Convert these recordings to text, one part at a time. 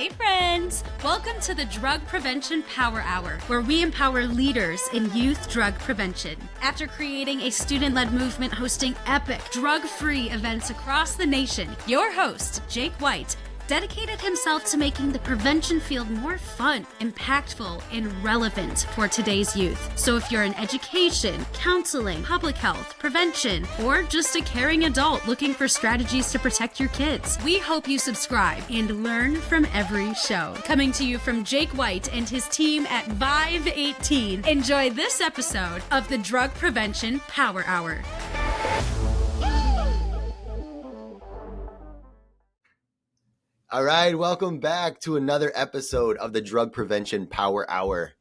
Hey friends! Welcome to the Drug Prevention Power Hour, where we empower leaders in youth drug prevention. After creating a student-led movement hosting epic drug-free events across the nation, your host, Jake White, dedicated himself to making the prevention field more fun, impactful, and relevant for today's youth. So if you're in education, counseling, public health, prevention, or just a caring adult looking for strategies to protect your kids, we hope you subscribe and learn from every show. Coming to you from Jake White and his team at Vive 18, enjoy this episode of the Drug Prevention Power Hour. All right, welcome back to another episode of the Drug Prevention Power Hour.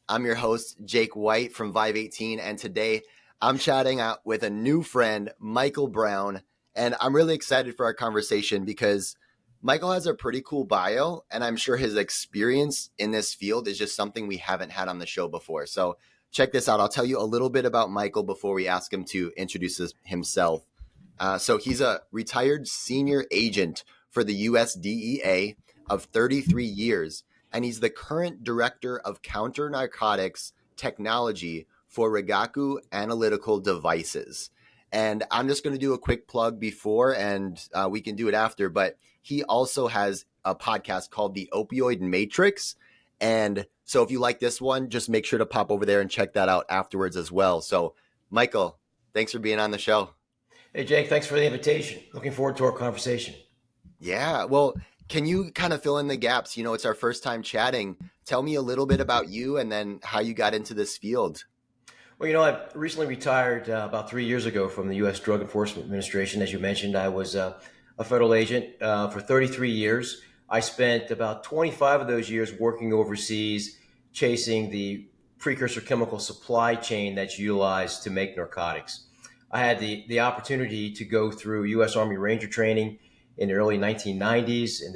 I'm your host, Jake White from Vive 18, and today I'm chatting out with a new friend, Michael Brown, and I'm really excited for our conversation because Michael has a pretty cool bio, and I'm sure his experience in this field is just something we haven't had on the show before. So check this out. I'll tell you a little bit about Michael before we ask him to introduce himself. So he's a retired senior agent for the US DEA of 33 years, and he's the current director of Counter-Narcotics technology for Rigaku Analytical Devices. And I'm just going to do a quick plug before, and we can do it after, but he also has a podcast called The Opioid Matrix. And so if you like this one, just make sure to pop over there and check that out afterwards as well. So Michael, thanks for being on the show. Hey, Jake, thanks for the invitation. Looking forward to our conversation. Yeah, well, can you kind of fill in the gaps? You know, it's our first time chatting. Tell me a little bit about you and then how you got into this field. Well, I recently retired about 3 years ago from the U.S. Drug Enforcement Administration. As you mentioned, I was a federal agent for 33 years. I spent about 25 of those years working overseas, chasing the precursor chemical supply chain that's utilized to make narcotics. I had the opportunity to go through U.S. Army Ranger training in the early 1990s, and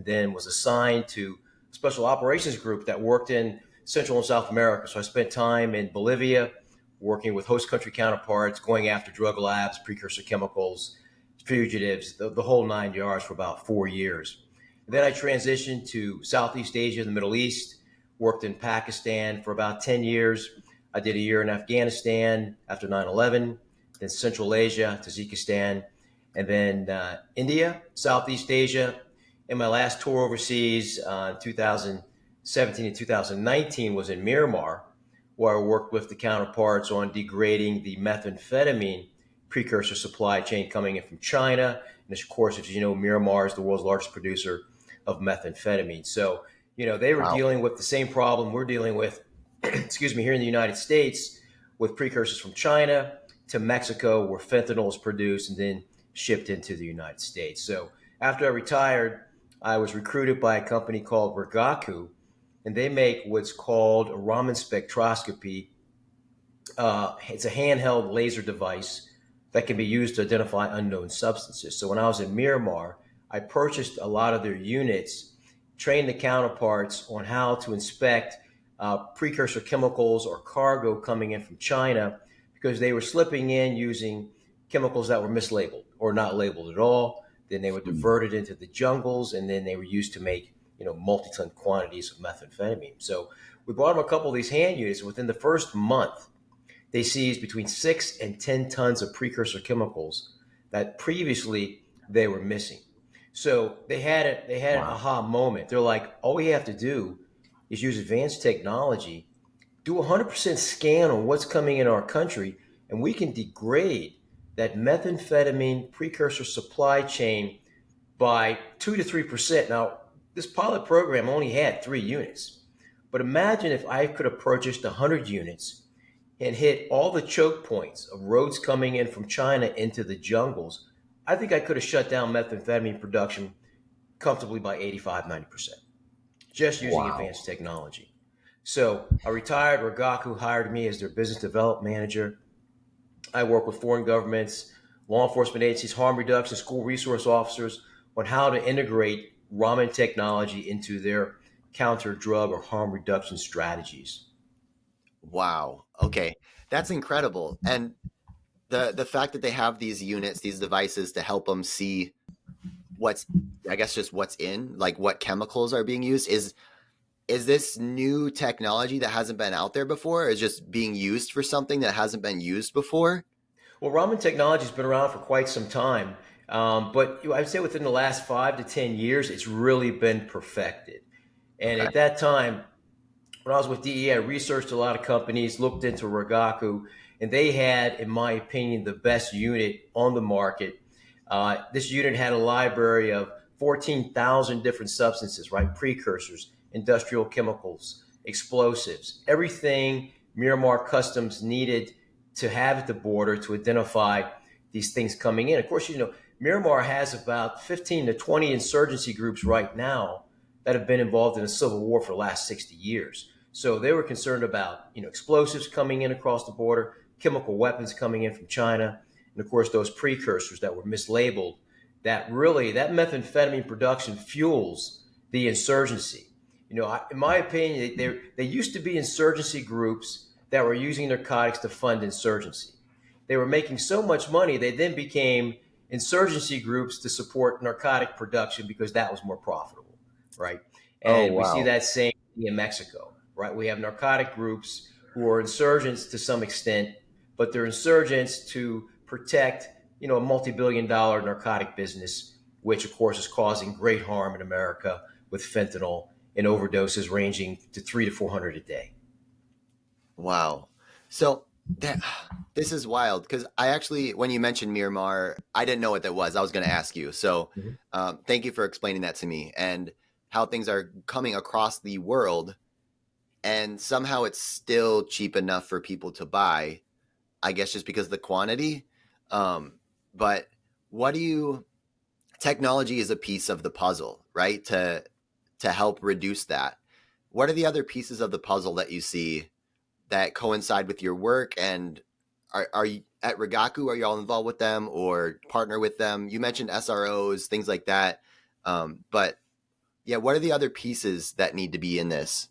then was assigned to a special operations group that worked in Central and South America. So I spent time in Bolivia working with host country counterparts, going after drug labs, precursor chemicals, fugitives, the whole 9 yards for about 4 years. And then I transitioned to Southeast Asia, the Middle East, worked in Pakistan for about 10 years. I did a year in Afghanistan after 9/11, then Central Asia, Tajikistan, and then India, Southeast Asia. And my last tour overseas in 2017 and 2019 was in Myanmar, where I worked with the counterparts on degrading the methamphetamine precursor supply chain coming in from China. And of course, as you know, Myanmar is the world's largest producer of methamphetamine. So, they were dealing with the same problem we're dealing with, here in the United States, with precursors from China to Mexico, where fentanyl is produced and then shipped into the United States. So after I retired, I was recruited by a company called Rigaku, and they make what's called a Raman spectroscopy. It's a handheld laser device that can be used to identify unknown substances. So when I was in Myanmar, I purchased a lot of their units, trained the counterparts on how to inspect precursor chemicals or cargo coming in from China, because they were slipping in using chemicals that were mislabeled or not labeled at all. Then they were diverted into the jungles, and then they were used to make, multi-ton quantities of methamphetamine. So we bought them a couple of these hand units. Within the first month, they seized between 6 and 10 tons of precursor chemicals that previously they were missing. So they had an aha moment. They're like, all we have to do is use advanced technology, do a 100% scan on what's coming in our country, and we can degrade that methamphetamine precursor supply chain by 2 to 3%. Now, this pilot program only had 3 units, but imagine if I could have purchased 100 units and hit all the choke points of roads coming in from China into the jungles. I think I could have shut down methamphetamine production comfortably by 85-90%, just using advanced technology. So I retired. Rigaku hired me as their business development manager. I work with foreign governments, law enforcement agencies, harm reduction, school resource officers on how to integrate Raman technology into their counter drug or harm reduction strategies. Wow. Okay. That's incredible. And the fact that they have these units, these devices to help them see what's, I guess, just what's in, like what chemicals are being used? Is this new technology that hasn't been out there before, or is just being used for something that hasn't been used before? Well, ramen technology has been around for quite some time, but I'd say within the last 5 to 10 years, it's really been perfected. And Okay. at that time, when I was with DEA, I researched a lot of companies, looked into Rigaku, and they had, in my opinion, the best unit on the market. This unit had a library of 14,000 different substances, right? Precursors, industrial chemicals, explosives, everything Miramar Customs needed to have at the border to identify these things coming in. Of course, Miramar has about 15 to 20 insurgency groups right now that have been involved in a civil war for the last 60 years. So they were concerned about, explosives coming in across the border, chemical weapons coming in from China, and of course those precursors that were mislabeled. That methamphetamine production fuels the insurgency. In my opinion, they used to be insurgency groups that were using narcotics to fund insurgency. They were making so much money, they then became insurgency groups to support narcotic production because that was more profitable, right? Oh, And we see wow. that same in Mexico, right? We have narcotic groups who are insurgents to some extent, but they're insurgents to protect, a multi-billion-dollar narcotic business, which of course is causing great harm in America with fentanyl and overdoses ranging to 300 to 400 a day. Wow. So that this is wild because I actually, when you mentioned Miramar, I didn't know what that was. I was going to ask you. So Mhm. thank you for explaining that to me and how things are coming across the world. And somehow it's still cheap enough for people to buy, I guess, just because of the quantity. Um, but what do you, technology is a piece of the puzzle, right? To help reduce that. What are the other pieces of the puzzle that you see that coincide with your work? And are you at Rigaku? Are you all involved with them or partner with them? You mentioned SROs, things like that. But yeah, what are the other pieces that need to be in this?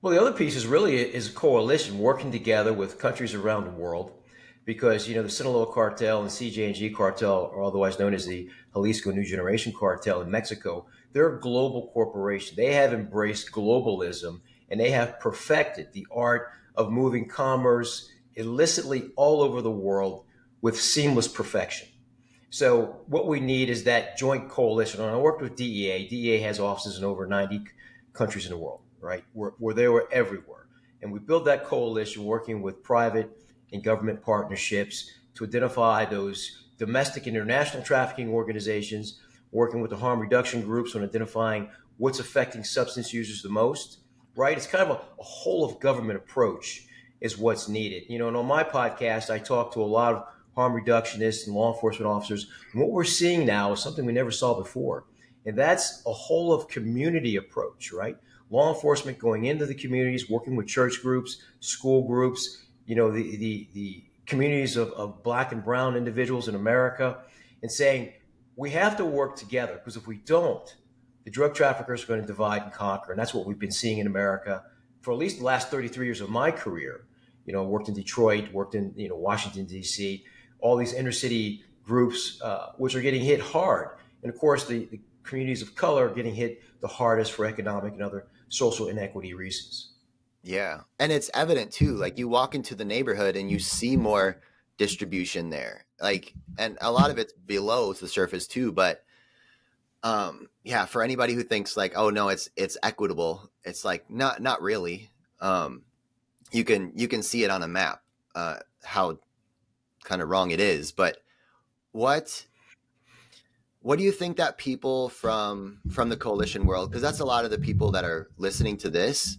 Well, the other piece is a coalition working together with countries around the world, because the Sinaloa cartel and CJ&G cartel, or otherwise known as the Jalisco New Generation cartel in Mexico, they're a global corporation. They have embraced globalism and they have perfected the art of moving commerce illicitly all over the world with seamless perfection. So what we need is that joint coalition. And I worked with DEA. DEA has offices in over 90 countries in the world, right? Where they were everywhere. And we built that coalition working with private and government partnerships to identify those domestic and international trafficking organizations, working with the harm reduction groups on identifying what's affecting substance users the most, right? It's kind of a whole of government approach is what's needed. And on my podcast, I talk to a lot of harm reductionists and law enforcement officers. And what we're seeing now is something we never saw before. And that's a whole of community approach, right? Law enforcement going into the communities, working with church groups, school groups, the communities of black and brown individuals in America, and saying, we have to work together, because if we don't, the drug traffickers are going to divide and conquer. And that's what we've been seeing in America for at least the last 33 years of my career. Worked in Detroit, worked in Washington, D.C., all these inner city groups, which are getting hit hard. And of course, the communities of color are getting hit the hardest for economic and other social inequity reasons. Yeah. And it's evident too. Like you walk into the neighborhood and you see more distribution there. Like, and a lot of it's below the surface too. But yeah, for anybody who thinks like, oh no, it's equitable, it's like not really. You can see it on a map, how kind of wrong it is. But what what do you think that people from the coalition world, because that's a lot of the people that are listening to this,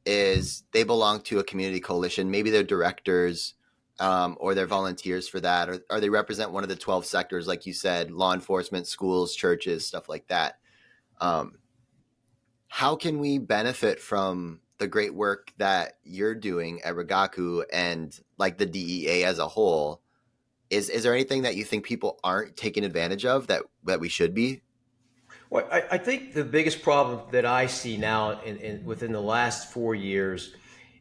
is they belong to a community coalition. Maybe they're directors, or they're volunteers for that, or they represent one of the 12 sectors, like you said, law enforcement, schools, churches, stuff like that. Um, how can we benefit from the great work that you're doing at Rigaku and like the DEA as a whole? Is there anything that you think people aren't taking advantage of that we should be? Well, I think the biggest problem that I see now within the last 4 years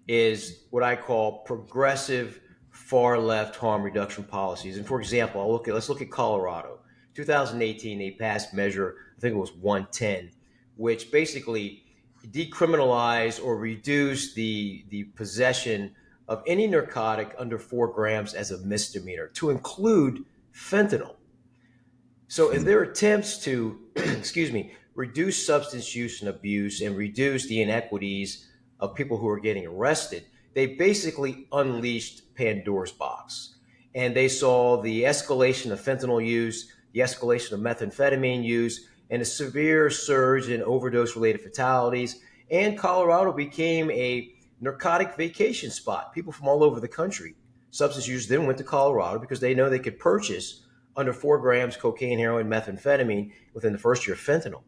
is what I call progressive far left harm reduction policies. And for example, let's look at Colorado. 2018, they passed measure, I think it was 110, which basically decriminalized or reduced the possession of any narcotic under 4 grams as a misdemeanor to include fentanyl. So in their attempts to, excuse me, reduce substance use and abuse and reduce the inequities of people who are getting arrested, they basically unleashed Pandora's box. And they saw the escalation of fentanyl use, the escalation of methamphetamine use, and a severe surge in overdose-related fatalities. And Colorado became a narcotic vacation spot. People from all over the country, substance users, then went to Colorado because they know they could purchase under 4 grams cocaine, heroin, methamphetamine within the first year of fentanyl.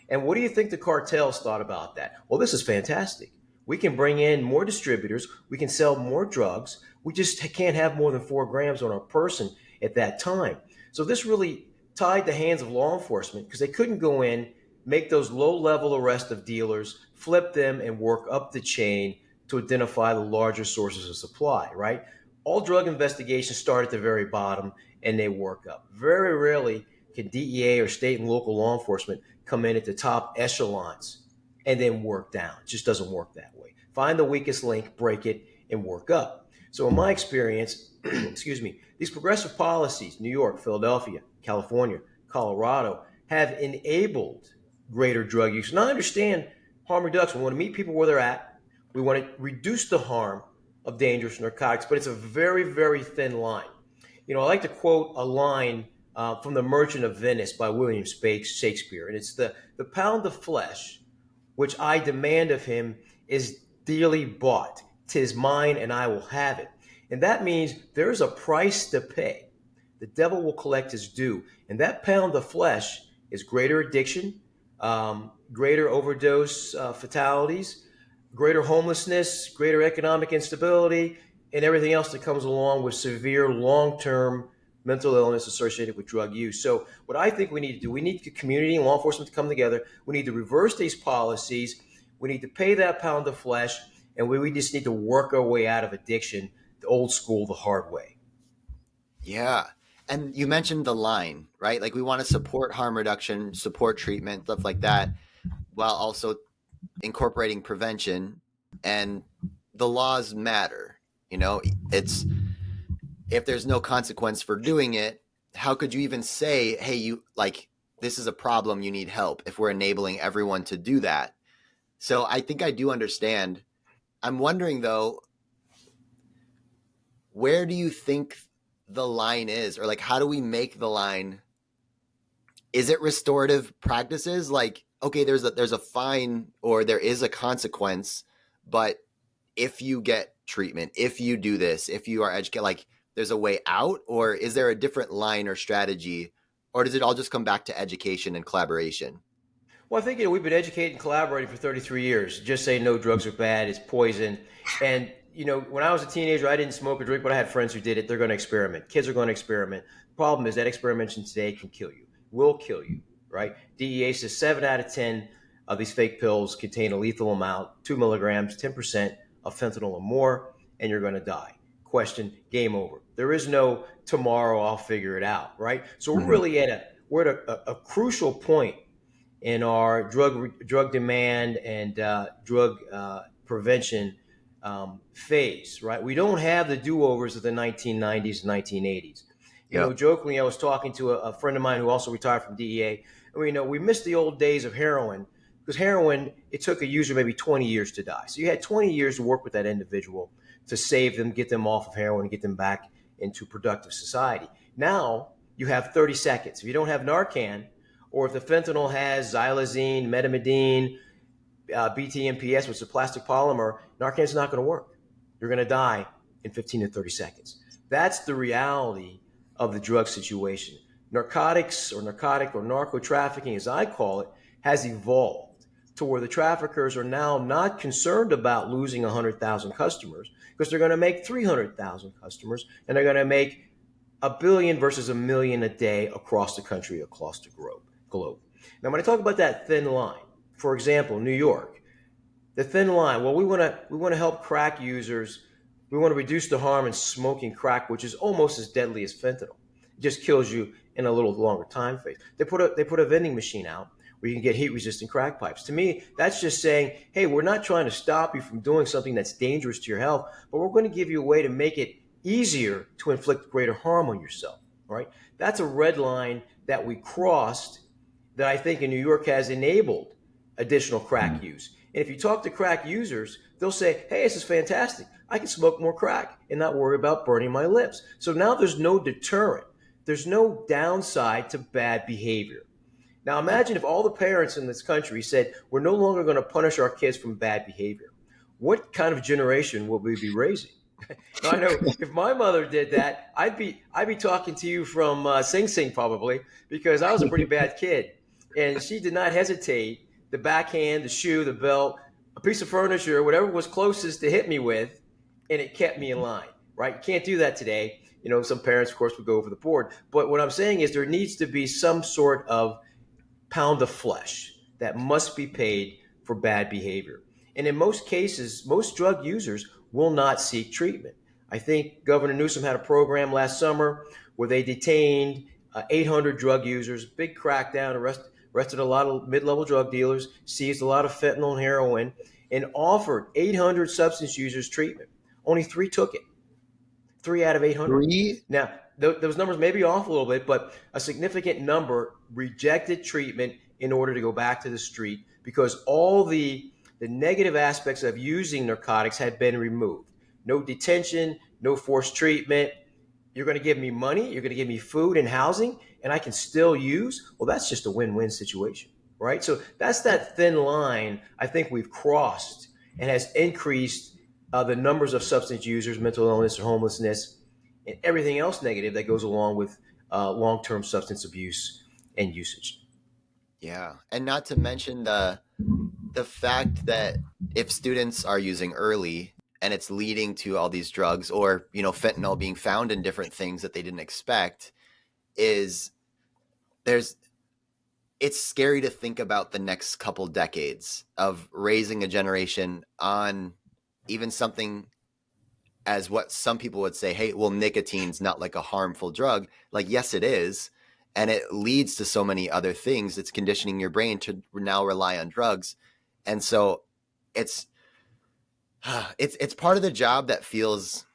And what do you think the cartels thought about that? Well, this is fantastic. We can bring in more distributors. We can sell more drugs. We just can't have more than 4 grams on a person at that time. So this really tied the hands of law enforcement because they couldn't go in, make those low-level arrest of dealers, flip them, and work up the chain to identify the larger sources of supply, right? All drug investigations start at the very bottom and they work up. Very rarely can DEA or state and local law enforcement come in at the top echelons and then work down. It just doesn't work that way. Find the weakest link, break it, and work up. So in my experience, excuse me, these progressive policies, New York, Philadelphia, California, Colorado, have enabled greater drug use. And I understand harm reduction. We want to meet people where they're at. We want to reduce the harm of dangerous narcotics, but it's a very, very thin line. You know, I like to quote a line from The Merchant of Venice by William Shakespeare, and it's the pound of flesh which I demand of him is dearly bought. 'Tis mine and I will have it. And that means there's a price to pay. The devil will collect his due. And that pound of flesh is greater addiction, greater overdose fatalities, greater homelessness, greater economic instability, and everything else that comes along with severe long-term mental illness associated with drug use. So what I think we need to do, we need the community and law enforcement to come together. We need to reverse these policies. We need to pay that pound of flesh, and we just need to work our way out of addiction, the old school, the hard way. Yeah. And you mentioned the line, right? Like we want to support harm reduction, support treatment, stuff like that, while also incorporating prevention. And the laws matter. You know, it's if there's no consequence for doing it, how could you even say, hey, you like this is a problem, you need help, if we're enabling everyone to do that? So I think I do understand. I'm wondering though, where do you think the line is, or like how do we make the line? Is it restorative practices? Like, okay, there's a fine or there is a consequence, but if you get treatment, if you do this, if you are educated, like there's a way out? Or is there a different line or strategy, or does it all just come back to education and collaboration? Well, I think we've been educating and collaborating for 33 years. Just say no drugs are bad, it's poison. And when I was a teenager, I didn't smoke or drink, but I had friends who did it. They're going to experiment. Kids are going to experiment. The problem is that experimentation today can kill you, will kill you, right? DEA says 7 out of 10 of these fake pills contain a lethal amount, 2 milligrams, 10% of fentanyl or more, and you're going to die. Question, game over. There is no tomorrow, I'll figure it out, right? So we're really at a crucial point in our drug demand and drug prevention phase, right? We don't have the do-overs of the 1990s, 1980s. Jokingly, I was talking to a friend of mine who also retired from DEA. And we missed the old days of heroin, because heroin, it took a user maybe 20 years to die. So you had 20 years to work with that individual to save them, get them off of heroin, and get them back into productive society. Now you have 30 seconds. If you don't have Narcan, or if the fentanyl has xylazine, metamidine, BTMPS, which is a plastic polymer, Narcan's not going to work. You're going to die in 15 to 30 seconds. That's the reality of the drug situation. Narcotics or narco trafficking, as I call it, has evolved to where the traffickers are now not concerned about losing 100,000 customers, because they're going to make 300,000 customers, and they're going to make 1 billion versus 1 million a day across the country, across the globe. Now, when I talk about that thin line, for example, New York, the thin line, well, we want to help crack users. We want to reduce the harm in smoking crack, which is almost as deadly as fentanyl. It just kills you in a little longer time phase. They put a vending machine out where you can get heat resistant crack pipes. To me, that's just saying, hey, we're not trying to stop you from doing something that's dangerous to your health, but we're going to give you a way to make it easier to inflict greater harm on yourself, right? That's a red line that we crossed that I think in New York has enabled additional crack use. And if you talk to crack users, they'll say, hey, this is fantastic. I can smoke more crack and not worry about burning my lips. So now there's no deterrent. There's no downside to bad behavior. Now imagine if all the parents in this country said, we're no longer going to punish our kids from bad behavior. What kind of generation will we be raising? Now, I know if my mother did that, I'd be talking to you from Sing Sing probably, because I was a pretty bad kid. And she did not hesitate. The backhand, the shoe, the belt, a piece of furniture, whatever was closest to hit me with, and it kept me in line, right? You can't do that today. You know, some parents, of course, would go over the board. But what I'm saying is there needs to be some sort of pound of flesh that must be paid for bad behavior. And in most cases, most drug users will not seek treatment. I think Governor Newsom had a program last summer where they detained 800 drug users, big crackdown, arrested a lot of mid-level drug dealers, seized a lot of fentanyl and heroin, and offered 800 substance users treatment. Only 3 took it. 3 out of 800. 3? Now, those numbers may be off a little bit, but a significant number rejected treatment in order to go back to the street because all the negative aspects of using narcotics had been removed. No detention, no forced treatment. You're going to give me money, you're going to give me food and housing, and I can still use? Well, that's just a win-win situation, right? So that's that thin line I think we've crossed and has increased the numbers of substance users, mental illness, or homelessness, and everything else negative that goes along with long-term substance abuse and usage. Yeah. And not to mention the fact that if students are using early and it's leading to all these drugs or, you know, fentanyl being found in different things that they didn't expect, is it's scary to think about the next couple decades of raising a generation on even something as what some people would say, hey, well, nicotine's not like a harmful drug. Like, yes, it is. And it leads to so many other things. It's conditioning your brain to now rely on drugs. And so it's part of the job that feels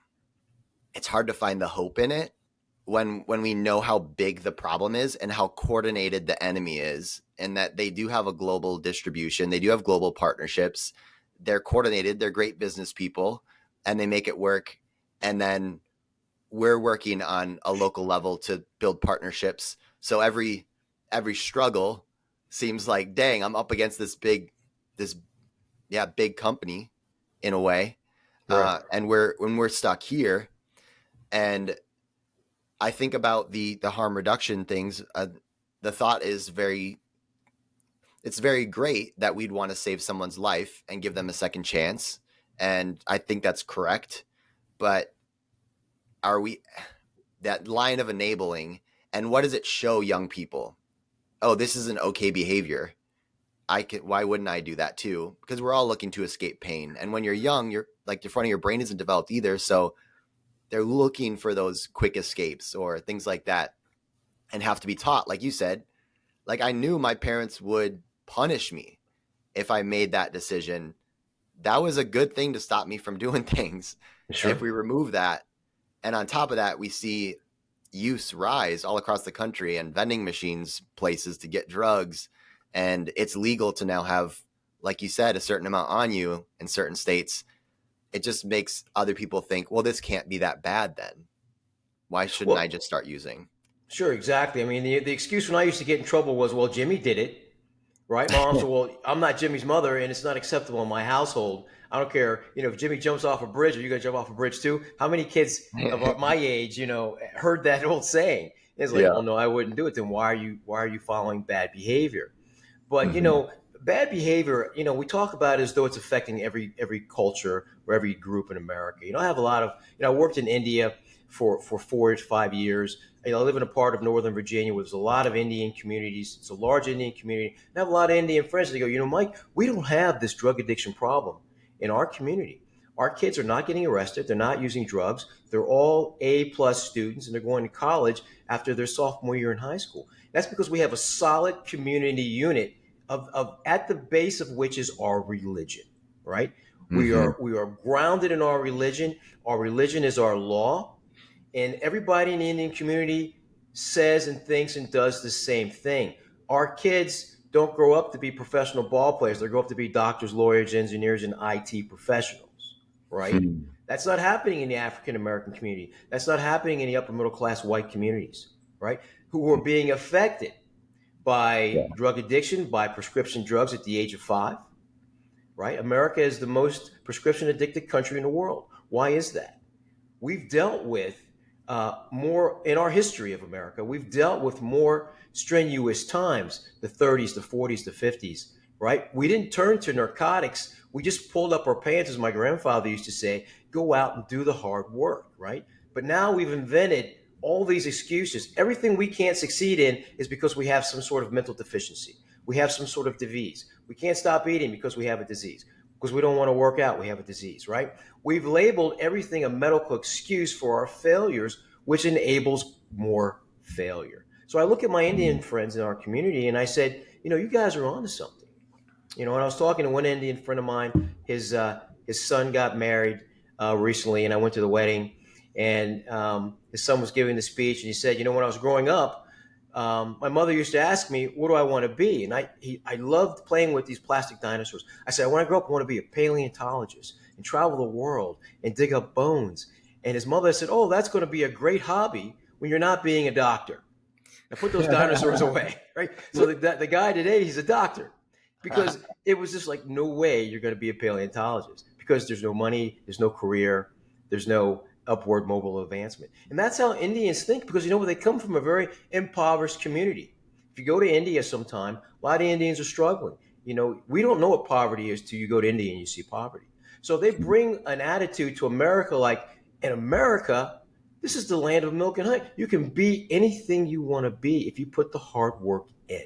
it's hard to find the hope in it when we know how big the problem is and how coordinated the enemy is, and that they do have a global distribution. They do have global partnerships. They're coordinated. They're great business people, and they make it work. And then we're working on a local level to build partnerships. So every struggle seems like, dang, I'm up against this big company in a way. Right. And when we're stuck here, and I think about the harm reduction things, the thought is it's very great that we'd want to save someone's life and give them a second chance. And I think that's correct. But are we that line of enabling, and what does it show young people? Oh, this is an okay behavior. Why wouldn't I do that too? Because we're all looking to escape pain. And when you're young, you're like, the front of your brain isn't developed either. So they're looking for those quick escapes or things like that, and have to be taught, like you said. Like, I knew my parents would punish me if I made that decision. That was a good thing to stop me from doing things. Sure. If we remove that, and on top of that, we see use rise all across the country, and vending machines, places to get drugs. And it's legal to now have, like you said, a certain amount on you in certain states. It just makes other people think, well, this can't be that bad then. Why shouldn't I just start using? Sure, exactly. I mean, the excuse when I used to get in trouble was, well, Jimmy did it, right? Mom said, well, I'm not Jimmy's mother, and it's not acceptable in my household. I don't care, if Jimmy jumps off a bridge, are you going to jump off a bridge too? How many kids of my age, heard that old saying? It's like, well, no, I wouldn't do it. Then why are you following bad behavior? But, bad behavior, we talk about it as though it's affecting every culture or every group in America. I have a lot of, I worked in India for 4 to 5 years. I live in a part of Northern Virginia where there's a lot of Indian communities. It's a large Indian community. And I have a lot of Indian friends. They go, Mike, we don't have this drug addiction problem in our community. Our kids are not getting arrested. They're not using drugs. They're all A-plus students, and they're going to college after their sophomore year in high school. That's because we have a solid community unit of at the base of which is our religion, right? We are grounded in our religion. Our religion is our law, and everybody in the Indian community says and thinks and does the same thing. Our kids don't grow up to be professional ball players. They grow up to be doctors, lawyers, engineers, and IT professionals, right? That's not happening in the African American community. That's not happening in the upper middle class white communities, right? Who are being affected by drug addiction, by prescription drugs at the age of 5, right? America is the most prescription addicted country in the world. Why is that? We've dealt with more in our history of America. We've dealt with more strenuous times, the 30s, the 40s, the 50s, right? We didn't turn to narcotics. We just pulled up our pants, as my grandfather used to say, go out and do the hard work, right? But now we've invented all these excuses. Everything we can't succeed in is because we have some sort of mental deficiency. We have some sort of disease. We can't stop eating because we have a disease. Because we don't want to work out, we have a disease, right? We've labeled everything a medical excuse for our failures, which enables more failure. So I look at my Indian friends in our community and I said, you guys are onto something. And I was talking to one Indian friend of mine, his son got married recently, and I went to the wedding, and his son was giving the speech, and he said, when I was growing up, my mother used to ask me, what do I want to be? And I loved playing with these plastic dinosaurs. I said, when I grow up, I want to be a paleontologist and travel the world and dig up bones. And his mother said, oh, that's going to be a great hobby when you're not being a doctor. Now put those dinosaurs away, right? So the guy today, he's a doctor, because it was just like, no way you're going to be a paleontologist, because there's no money, there's no career, there's no upward mobile advancement. And that's how Indians think, because they come from a very impoverished community. If you go to India sometime, a lot of Indians are struggling. We don't know what poverty is till you go to India and you see poverty. So they bring an attitude to America like, in America, this is the land of milk and honey. You can be anything you want to be if you put the hard work in.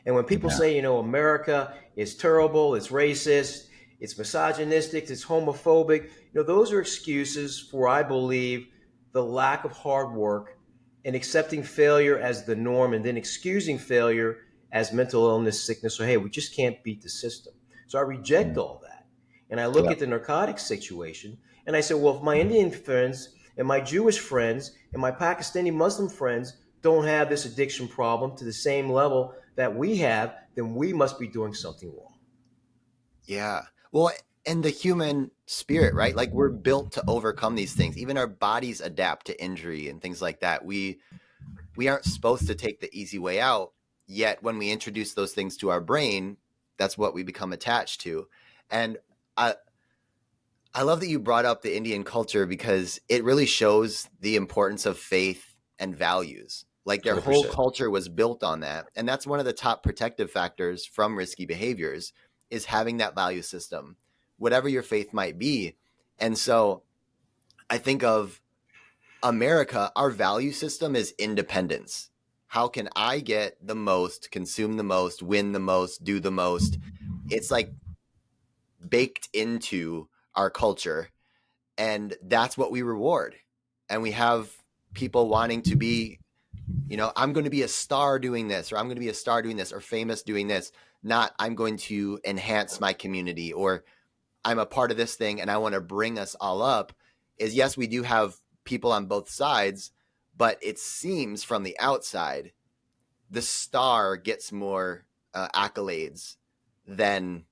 And when people say, America is terrible, it's racist, it's misogynistic, it's homophobic, those are excuses for, I believe, the lack of hard work and accepting failure as the norm, and then excusing failure as mental illness, sickness, or hey, we just can't beat the system. So I reject all that. And I look at the narcotics situation and I say, well, if my Indian friends and my Jewish friends and my Pakistani Muslim friends don't have this addiction problem to the same level that we have, then we must be doing something wrong. Yeah. Well, and the human spirit, right? Like, we're built to overcome these things. Even our bodies adapt to injury and things like that. We aren't supposed to take the easy way out. Yet when we introduce those things to our brain, that's what we become attached to. And I love that you brought up the Indian culture, because it really shows the importance of faith and values. Like, their 100%. Whole culture was built on that. And that's one of the top protective factors from risky behaviors, is having that value system, whatever your faith might be. And so I think of America, our value system is independence. How can I get the most, consume the most, win the most, do the most? It's like baked into our culture, and that's what we reward. And we have people wanting to be, I'm going to be a star doing this, or I'm going to be a star doing this, or famous doing this, not I'm going to enhance my community, or I'm a part of this thing and I want to bring us all up. Is, yes, we do have people on both sides, but it seems from the outside, the star gets more accolades than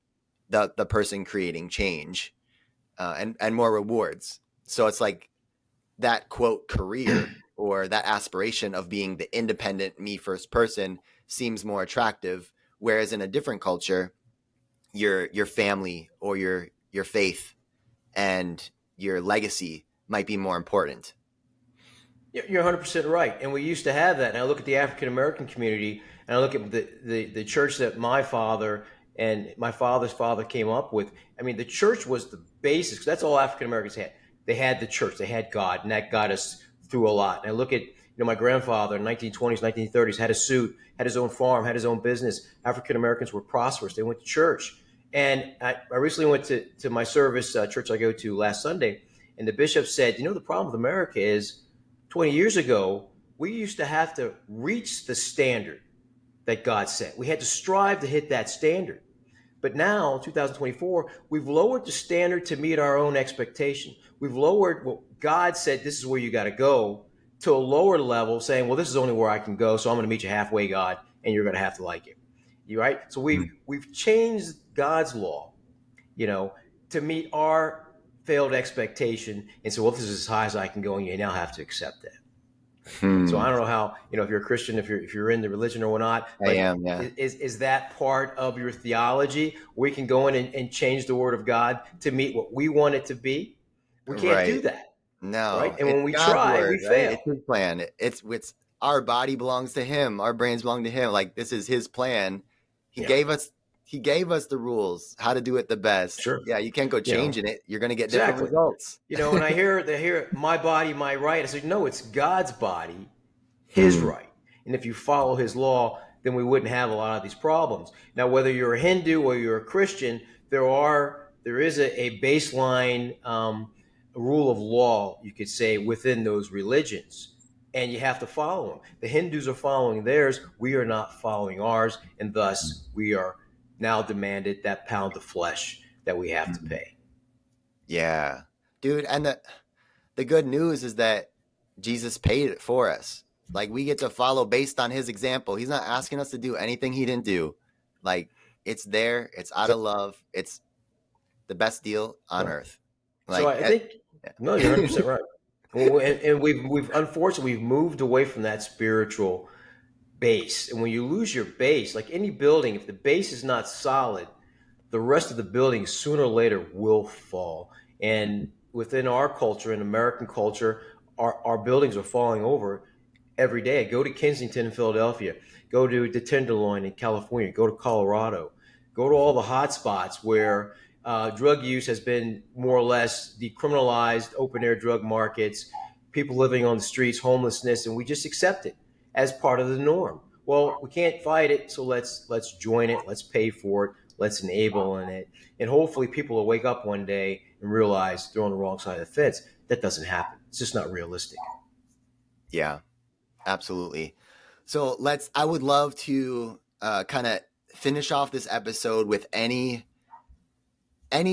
the person creating change. And more rewards. So it's like that quote career or that aspiration of being the independent me first person seems more attractive. Whereas in a different culture, your family or your faith and your legacy might be more important. You're 100% right. And we used to have that. And I look at the African American community, and I look at the church that my father and my father's father came up with. I mean, the church was the basis. That's all African Americans had. They had the church, they had God, and that got us through a lot. And I look at, my grandfather in 1920s, 1930s had a suit, had his own farm, had his own business. African Americans were prosperous. They went to church. And I recently went to my service, church I go to last Sunday, and the bishop said, the problem with America is 20 years ago, we used to have to reach the standard that God set. We had to strive to hit that standard. But now, 2024, we've lowered the standard to meet our own expectation. We've lowered what God said, this is where you got to go, to a lower level, saying, well, this is only where I can go, so I'm going to meet you halfway, God, and you're going to have to like it. You right? So we've changed God's law, to meet our failed expectation, and so, well, this is as high as I can go, and you now have to accept that. So I don't know how, if you're a Christian, if you're in the religion or not, I am, yeah. Is that part of your theology? We can go in and change the word of God to meet what we want it to be. We can't do that. No. Right. And when we try, we fail. It's his plan. It's our body belongs to him. Our brains belong to him. Like, this is his plan. He gave us the rules, how to do it the best. Sure. Yeah. You can't go changing it. You're going to get Exactly. different results. When they hear my body, my right, I say, no, it's God's body, his right. And if you follow his law, then we wouldn't have a lot of these problems. Now, whether you're a Hindu or you're a Christian, there is a baseline rule of law, you could say, within those religions, and you have to follow them. The Hindus are following theirs. We are not following ours, and thus we are now demanded that pound of flesh that we have to pay. Yeah, dude. And the good news is that Jesus paid it for us. Like, we get to follow based on his example. He's not asking us to do anything he didn't do. Like, it's there. It's out of love. It's the best deal on earth. Like, so I think, no, you're 100% right. Well, and we've unfortunately, we've moved away from that spiritual base. And when you lose your base, like any building, if the base is not solid, the rest of the building sooner or later will fall. And within our culture, in American culture, our buildings are falling over every day. Go to Kensington in Philadelphia, go to the Tenderloin in California, go to Colorado, go to all the hot spots where drug use has been more or less decriminalized, open air drug markets, people living on the streets, homelessness, and we just accept it as part of the norm. Well, we can't fight it, so let's join it, let's pay for it, let's enable in it, and hopefully people will wake up one day and realize they're on the wrong side of the fence. That doesn't happen. It's just not realistic. Yeah, absolutely. So I would love to kind of finish off this episode with any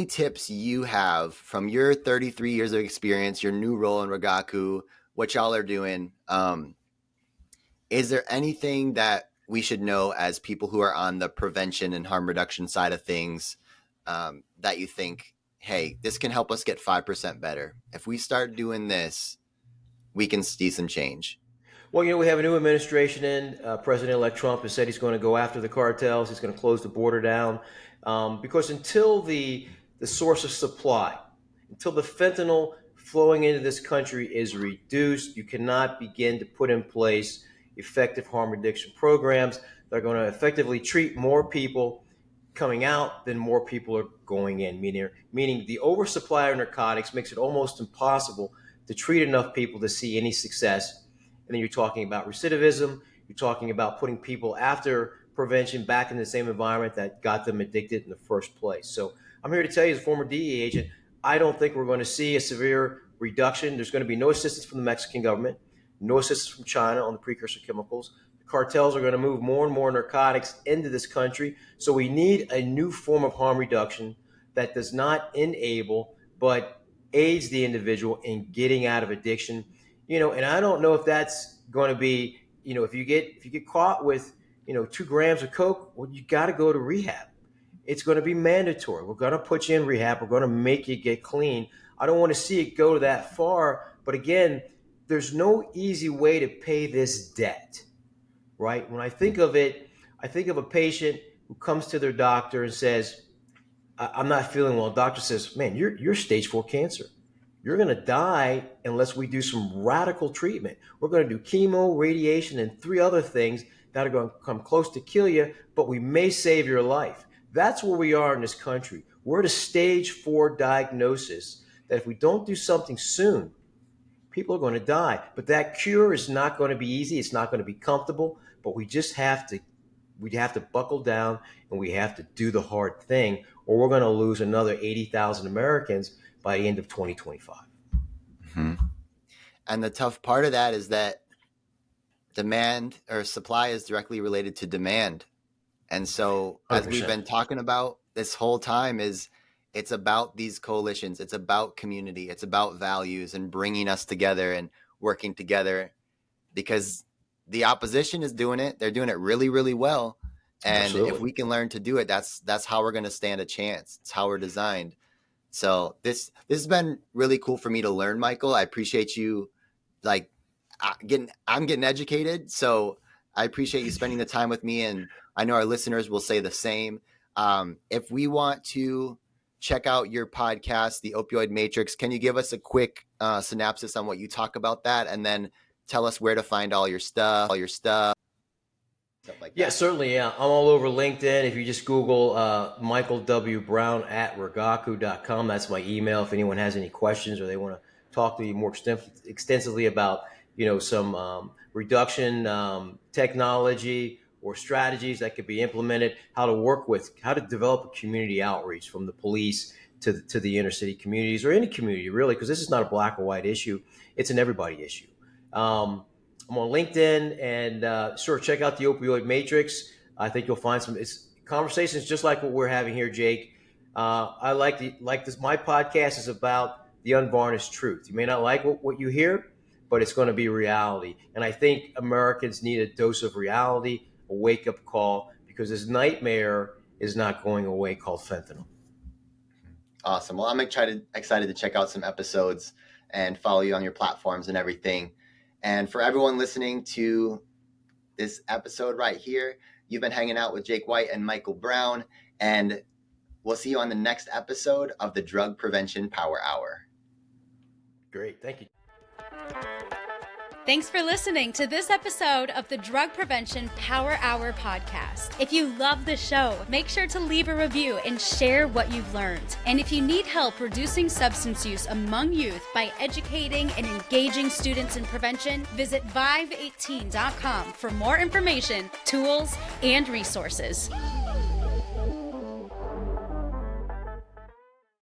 tips you have from your 33 years of experience, your new role in Rigaku, what y'all are doing. Is there anything that we should know as people who are on the prevention and harm reduction side of things that you think, hey, this can help us get 5% better? If we start doing this, we can see some change. Well, we have a new administration in. President-elect Trump has said he's going to go after the cartels. He's going to close the border down because until the source of supply, until the fentanyl flowing into this country is reduced, you cannot begin to put in place effective harm reduction programs that are going to effectively treat more people coming out than more people are going in. Meaning the oversupply of narcotics makes it almost impossible to treat enough people to see any success. And then you're talking about recidivism. You're talking about putting people after prevention back in the same environment that got them addicted in the first place. So I'm here to tell you, as a former DEA agent, I don't think we're going to see a severe reduction. There's going to be no assistance from the Mexican government, no assistance from China on the precursor chemicals. The cartels are going to move more and more narcotics into this country. So we need a new form of harm reduction that does not enable, but aids the individual in getting out of addiction. And I don't know if that's going to be, if you get caught with, 2 grams of coke, well, you got to go to rehab. It's going to be mandatory. We're going to put you in rehab. We're going to make you get clean. I don't want to see it go that far. But again, there's no easy way to pay this debt, right? When I think of it, I think of a patient who comes to their doctor and says, I'm not feeling well. The doctor says, man, you're stage 4 cancer. You're going to die unless we do some radical treatment. We're going to do chemo, radiation, and 3 other things that are going to come close to kill you, but we may save your life. That's where we are in this country. We're at a stage 4 diagnosis that if we don't do something soon, people are going to die. But that cure is not going to be easy. It's not going to be comfortable, but we just have to we have to buckle down and we have to do the hard thing, or we're going to lose another 80,000 Americans by the end of 2025. Mm-hmm. And the tough part of that is that demand or supply is directly related to demand. And so, as 100%. we've been talking about this whole time, it's about these coalitions. It's about community. It's about values and bringing us together and working together, because the opposition is doing it. They're doing it really, really well. And Absolutely. if we can learn to do it, that's how we're going to stand a chance. It's how we're designed. So this has been really cool for me to learn, Michael. I appreciate you, like, I'm getting educated. So I appreciate you spending the time with me, and I know our listeners will say the same. If we want to check out your podcast, The Opioid Matrix, can you give us a quick synopsis on what you talk about that, and then tell us where to find all your stuff, stuff like that? Yeah, certainly. Yeah, I'm all over LinkedIn. If you just Google Michael W. Brown at Rigaku.com, that's my email. If anyone has any questions or they want to talk to you more extensively about, some reduction technology or strategies that could be implemented, how to develop a community outreach from the police to the inner city communities, or any community really, because this is not a black or white issue. It's an everybody issue. I'm on LinkedIn, and check out the Opioid Matrix. I think you'll find some conversations just like what we're having here, Jake. I like this. My podcast is about the unvarnished truth. You may not like what you hear, but it's going to be reality. And I think Americans need a dose of reality, a wake-up call, because this nightmare is not going away called fentanyl. Awesome. Well, I'm excited to check out some episodes and follow you on your platforms and everything. And for everyone listening to this episode right here, you've been hanging out with Jake White and Michael Brown, and we'll see you on the next episode of the Drug Prevention Power Hour. Great. Thank you. Thanks for listening to this episode of the Drug Prevention Power Hour podcast. If you love the show, make sure to leave a review and share what you've learned. And if you need help reducing substance use among youth by educating and engaging students in prevention, visit vive18.com for more information, tools, and resources.